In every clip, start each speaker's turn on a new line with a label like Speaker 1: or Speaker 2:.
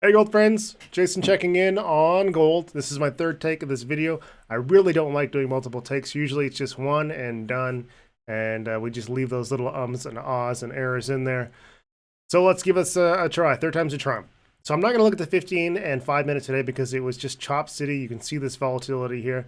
Speaker 1: Hey gold friends, Jason checking in on gold. This is my third take of this video. I really don't like doing multiple takes. Usually it's just one and done, and we just leave those little ums and ahs and errors in there. So let's give us a try. Third time's a charm. So I'm not going to look at the 15 and 5 minutes today because it was just chop city. You can see this volatility here.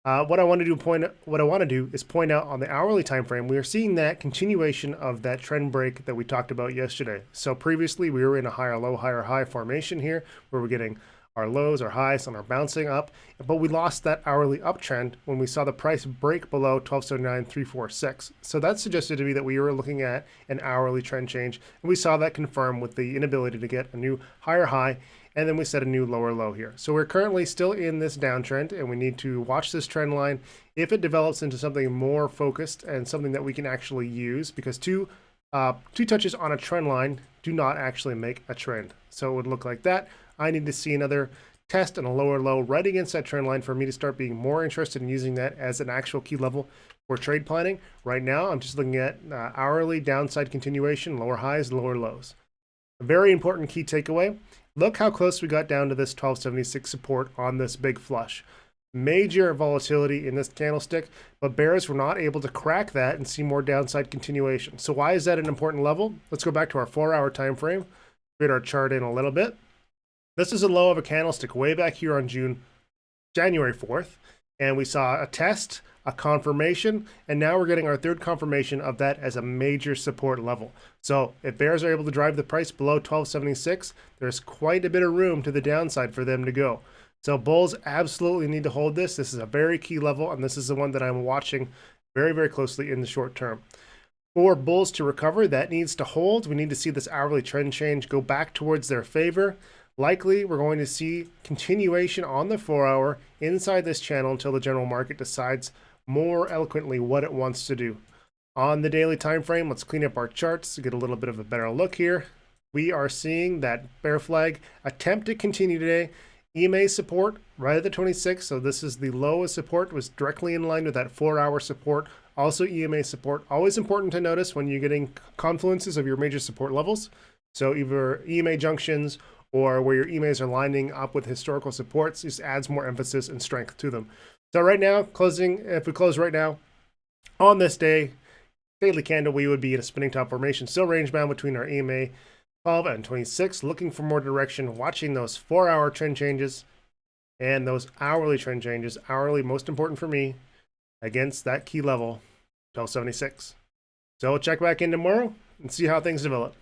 Speaker 1: What I want to do is point out on the hourly time frame, we are seeing that continuation of that trend break that we talked about yesterday. So previously we were in a higher low, higher high formation here, where we're getting our lows, our highs, and our bouncing up, but we lost that hourly uptrend when we saw the price break below 1279.346. So that suggested to me that we were looking at an hourly trend change, and we saw that confirm with the inability to get a new higher high, and then we set a new lower low here. So we're currently still in this downtrend, and we need to watch this trend line. If it develops into something more focused and something that we can actually use, because two touches on a trend line do not actually make a trend. So it would look like that. I need to see another test and a lower low right against that trend line for me to start being more interested in using that as an actual key level for trade planning. Right now, I'm just looking at hourly downside continuation, lower highs, lower lows. A very important key takeaway. Look how close we got down to this 1276 support on this big flush. Major volatility in this candlestick, but bears were not able to crack that and see more downside continuation. So why is that an important level? Let's go back to our 4-hour time frame, create our chart in a little bit. This is a low of a candlestick way back here on January 4th, and we saw a test, a confirmation, and now we're getting our third confirmation of that as a major support level. So if bears are able to drive the price below 1276, there's quite a bit of room to the downside for them to go. So bulls absolutely need to hold this. This is a very key level, and this is the one that I'm watching very, very closely in the short term. For bulls to recover, that needs to hold. We need to see this hourly trend change go back towards their favor. Likely, we're going to see continuation on the 4-hour inside this channel until the general market decides more eloquently what it wants to do. On the daily time frame, let's clean up our charts to get a little bit of a better look here. We are seeing that bear flag attempt to continue today. EMA support right at the 26, so this is the lowest support, was directly in line with that 4-hour support. Also EMA support, always important to notice when you're getting confluences of your major support levels. So either EMA junctions or where your EMAs are lining up with historical supports, just adds more emphasis and strength to them. So right now, if we close right now, on this day, daily candle, we would be in a spinning top formation, still range bound between our EMA 12 and 26, looking for more direction, watching those 4-hour trend changes and those hourly trend changes. Hourly, most important for me, against that key level, 1276. So we'll check back in tomorrow and see how things develop.